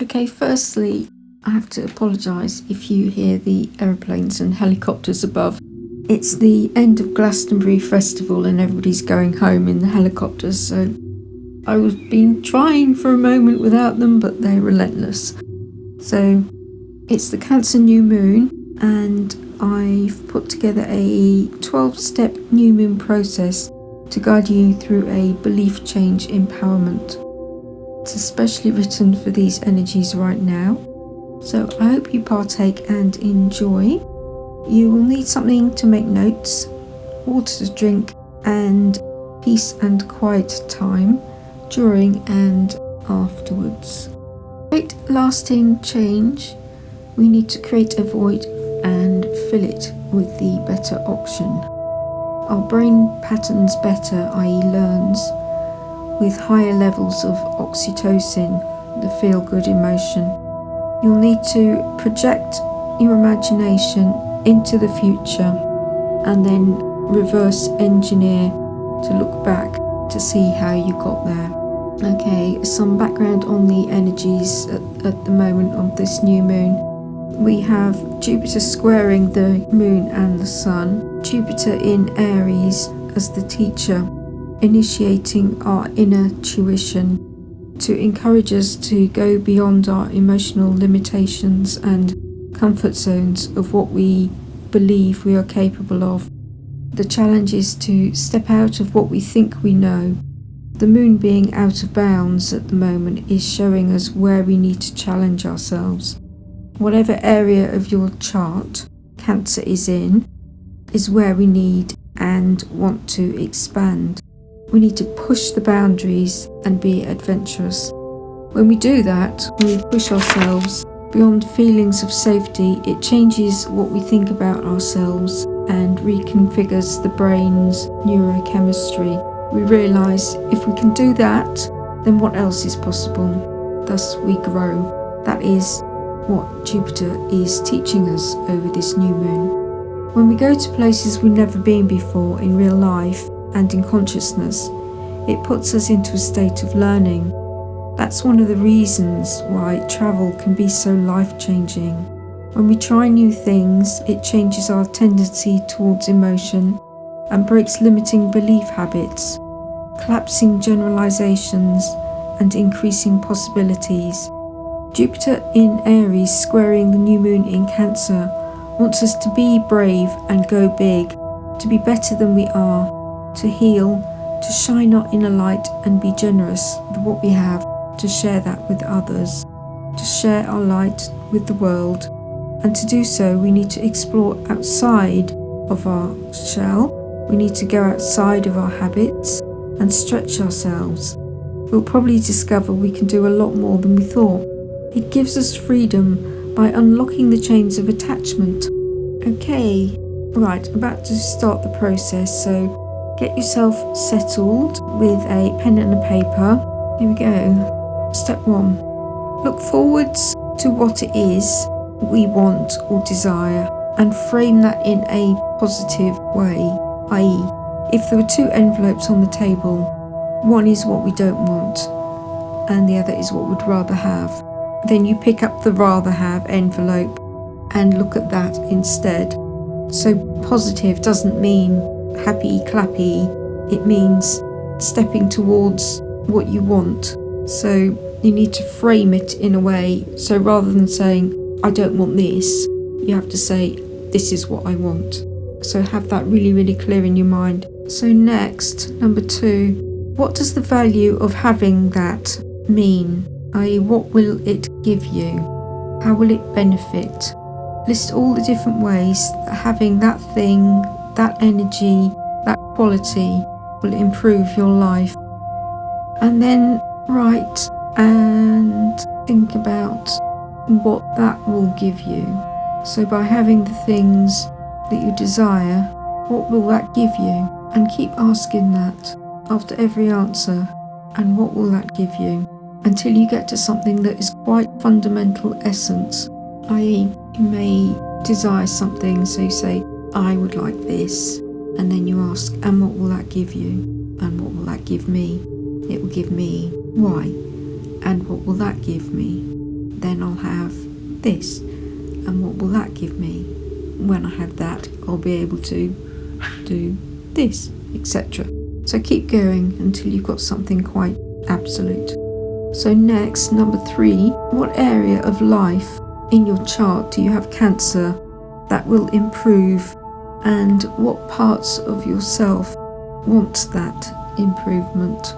Okay, firstly, I have to apologise if you hear the aeroplanes and helicopters above. It's the end of Glastonbury Festival and everybody's going home in the helicopters, so I've been trying for a moment without them, but they're relentless. So it's the Cancer New Moon, and I've put together a 12-step new moon process to guide you through a belief change empowerment. It's especially written for these energies right now, so I hope you partake and enjoy. You will need something to make notes, water to drink, and peace and quiet time during and afterwards. To create lasting change, we need to create a void and fill it with the better option. Our brain patterns better, i.e. learns, with higher levels of oxytocin, the feel-good emotion. You'll need to project your imagination into the future and then reverse engineer to look back to see how you got there. Okay, some background on the energies at the moment of this new moon. We have Jupiter squaring the moon and the sun, Jupiter in Aries as the teacher, initiating our inner tuition to encourage us to go beyond our emotional limitations and comfort zones of what we believe we are capable of. The challenge is to step out of what we think we know. The moon being out of bounds at the moment is showing us where we need to challenge ourselves. Whatever area of your chart Cancer is in is where we need and want to expand. We need to push the boundaries and be adventurous. When we do that, we push ourselves beyond feelings of safety. It changes what we think about ourselves and reconfigures the brain's neurochemistry. We realise if we can do that, then what else is possible? Thus we grow. That is what Jupiter is teaching us over this new moon. When we go to places we've never been before in real life and in consciousness, it puts us into a state of learning. That's one of the reasons why travel can be so life-changing. When we try new things, it changes our tendency towards emotion and breaks limiting belief habits, collapsing generalizations and increasing possibilities. Jupiter in Aries squaring the new moon in Cancer wants us to be brave and go big, to be better than we are, to heal, to shine our inner light and be generous with what we have, to share that with others, to share our light with the world. And to do so, we need to explore outside of our shell. We need to go outside of our habits and stretch ourselves. We'll probably discover we can do a lot more than we thought. It gives us freedom by unlocking the chains of attachment. Okay, right, about to start the process, so get yourself settled with a pen and a paper. Here we go. Step 1. Look forwards to what it is we want or desire and frame that in a positive way, i.e., if there were 2 envelopes on the table, one is what we don't want and the other is what we'd rather have, then you pick up the rather have envelope and look at that instead. So positive doesn't mean happy clappy, it means stepping towards what you want. So you need to frame it in a way, so rather than saying I don't want this, you have to say this is what I want. So have that really, really clear in your mind. So next, number 2, what does the value of having that mean? I.e., what will it give you? How will it benefit? List all the different ways that having that thing, that energy, that quality will improve your life. And then write and think about what that will give you. So by having the things that you desire, what will that give you? And keep asking that after every answer, and what will that give you? Until you get to something that is quite fundamental essence, i.e. you may desire something, so you say, I would like this, and then you ask, and what will that give you? And what will that give me? It will give me Y. And what will that give me? then I'll have this. And what will that give me? When I have that, I'll be able to do this, etc. So keep going until you've got something quite absolute. So next, number 3, what area of life in your chart do you have cancer that will improve, and what parts of yourself want that improvement?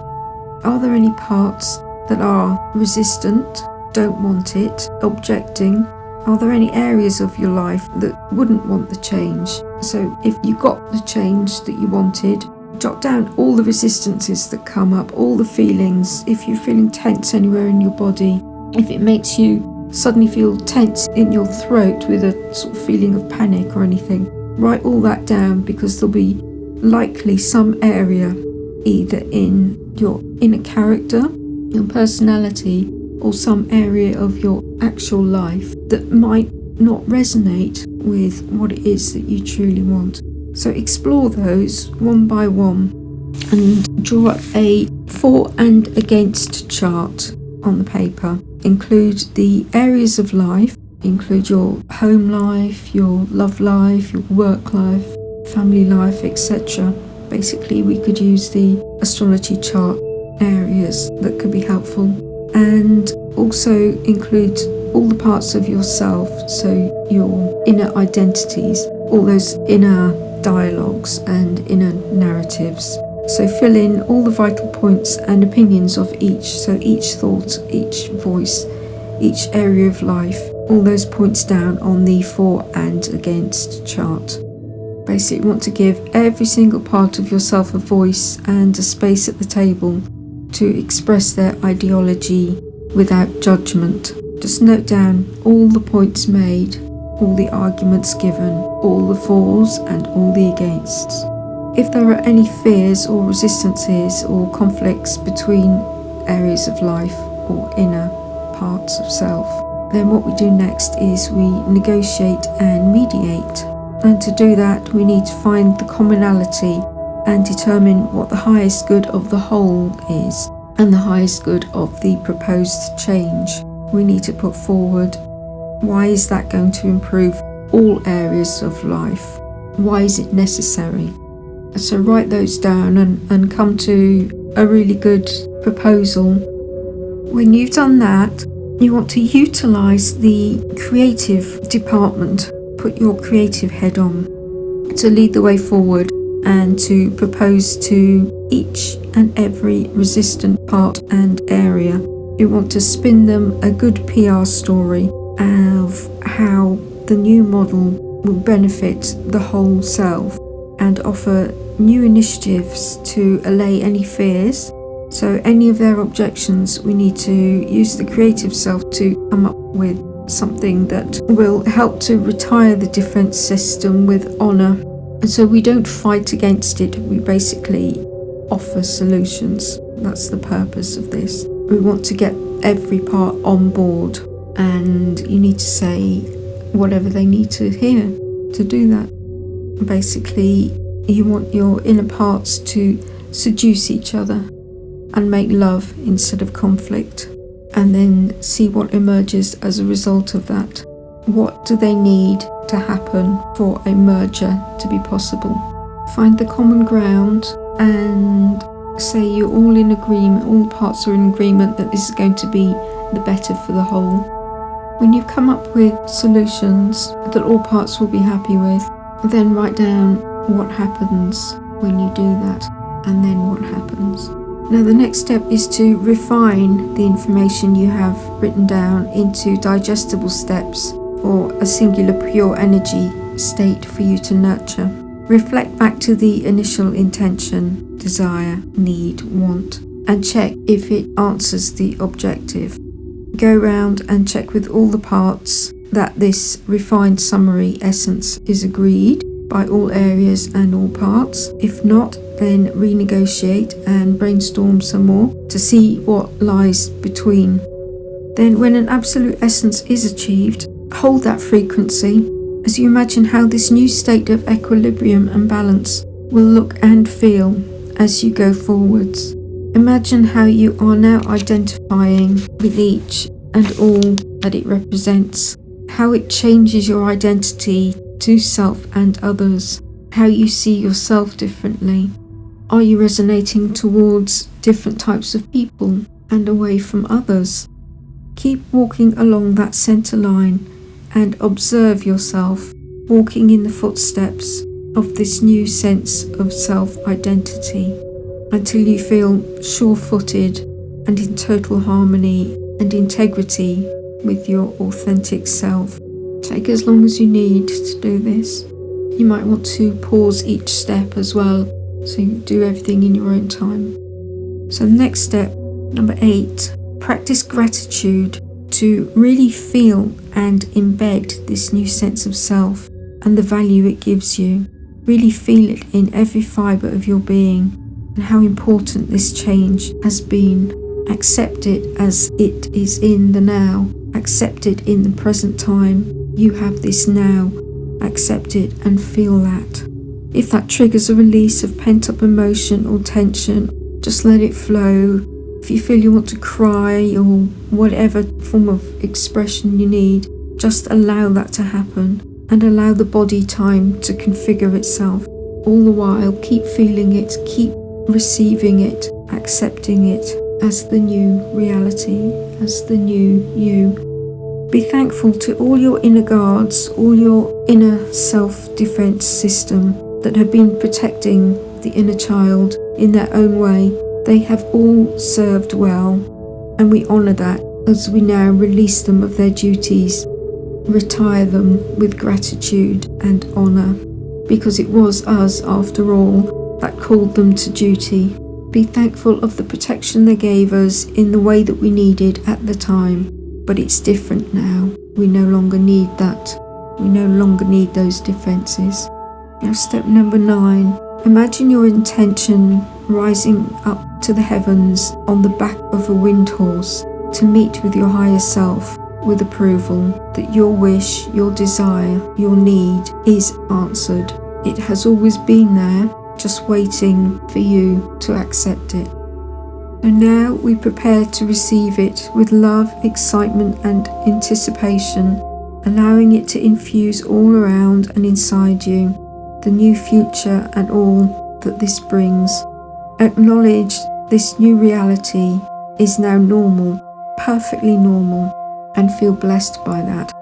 Are there any parts that are resistant, don't want it, objecting? Are there any areas of your life that wouldn't want the change? So if you got the change that you wanted, jot down all the resistances that come up, all the feelings. If you're feeling tense anywhere in your body, if it makes you suddenly feel tense in your throat with a sort of feeling of panic or anything, write all that down, because there'll be likely some area either in your inner character, your personality, or some area of your actual life that might not resonate with what it is that you truly want. So explore those one by one and draw up a for and against chart on the paper. Include the areas of life, include your home life, your love life, your work life, family life, etc. Basically, we could use the astrology chart areas that could be helpful, and also include all the parts of yourself, so your inner identities, all those inner dialogues and inner narratives. So fill in all the vital points and opinions of each, so each thought, each voice, each area of life, all those points down on the for and against chart. Basically, you want to give every single part of yourself a voice and a space at the table to express their ideology without judgment. Just note down all the points made, all the arguments given, all the fors and all the againsts. If there are any fears or resistances or conflicts between areas of life or inner parts of self, then what we do next is we negotiate and mediate. And to do that, we need to find the commonality and determine what the highest good of the whole is and the highest good of the proposed change. We need to put forward, why is that going to improve all areas of life? Why is it necessary? So write those down and come to a really good proposal. When you've done that, you want to utilise the creative department. Put your creative head on to lead the way forward and to propose to each and every resistant part and area. You want to spin them a good PR story of how the new model will benefit the whole self and offer new initiatives to allay any fears. So any of their objections, we need to use the creative self to come up with something that will help to retire the defense system with honor. And so we don't fight against it, we basically offer solutions. That's the purpose of this. We want to get every part on board, and you need to say whatever they need to hear to do that. Basically, you want your inner parts to seduce each other and make love instead of conflict, and then see what emerges as a result of that. What do they need to happen for a merger to be possible? Find the common ground and say you're all in agreement, all parts are in agreement that this is going to be the better for the whole. When you've come up with solutions that all parts will be happy with, then write down what happens when you do that, and then what happens. Now the next step is to refine the information you have written down into digestible steps or a singular pure energy state for you to nurture. Reflect back to the initial intention, desire, need, want, and check if it answers the objective. Go round and check with all the parts that this refined summary essence is agreed by all areas and all parts. If not, then renegotiate and brainstorm some more to see what lies between. Then when an absolute essence is achieved, hold that frequency as you imagine how this new state of equilibrium and balance will look and feel as you go forwards. Imagine how you are now identifying with each and all that it represents, how it changes your identity to self and others, how you see yourself differently. Are you resonating towards different types of people and away from others? Keep walking along that center line and observe yourself walking in the footsteps of this new sense of self-identity until you feel sure-footed and in total harmony and integrity with your authentic self. Take as long as you need to do this. You might want to pause each step as well, so you do everything in your own time. So the next step, number 8, practice gratitude to really feel and embed this new sense of self and the value it gives you. Really feel it in every fibre of your being and how important this change has been. Accept it as it is in the now. Accept it in the present time. You have this now. Accept it and feel that. If that triggers a release of pent-up emotion or tension, just let it flow. If you feel you want to cry or whatever form of expression you need, just allow that to happen and allow the body time to configure itself. All the while, keep feeling it, keep receiving it, accepting it as the new reality, as the new you. Be thankful to all your inner guards, all your inner self-defense system that have been protecting the inner child in their own way. They have all served well, and we honour that as we now release them of their duties, retire them with gratitude and honour, because it was us, after all, that called them to duty. Be thankful of the protection they gave us in the way that we needed at the time, but it's different now. We no longer need that. We no longer need those defences. Now step number 9, imagine your intention rising up to the heavens on the back of a wind horse to meet with your higher self with approval that your wish, your desire, your need is answered. It has always been there, just waiting for you to accept it. So now we prepare to receive it with love, excitement and anticipation, allowing it to infuse all around and inside you, the new future and all that this brings. Acknowledge this new reality is now normal, perfectly normal, and feel blessed by that.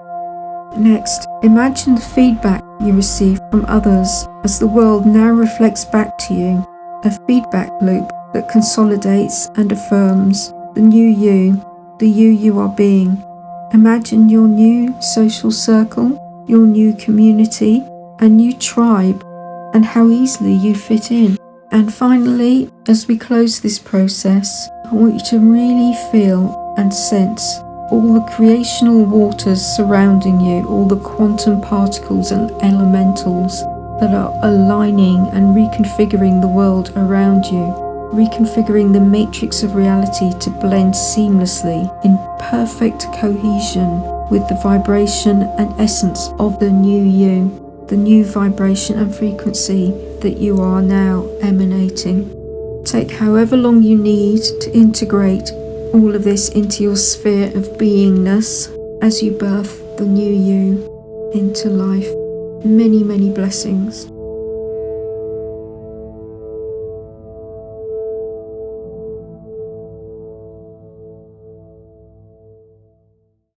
Next, imagine the feedback you receive from others as the world now reflects back to you, a feedback loop that consolidates and affirms the new you are being. Imagine your new social circle, your new community, a new tribe, and how easily you fit in. And finally, as we close this process, I want you to really feel and sense all the creational waters surrounding you, all the quantum particles and elementals that are aligning and reconfiguring the world around you, reconfiguring the matrix of reality to blend seamlessly in perfect cohesion with the vibration and essence of the new you, the new vibration and frequency that you are now emanating. Take however long you need to integrate all of this into your sphere of beingness as you birth the new you into life. Many, many blessings.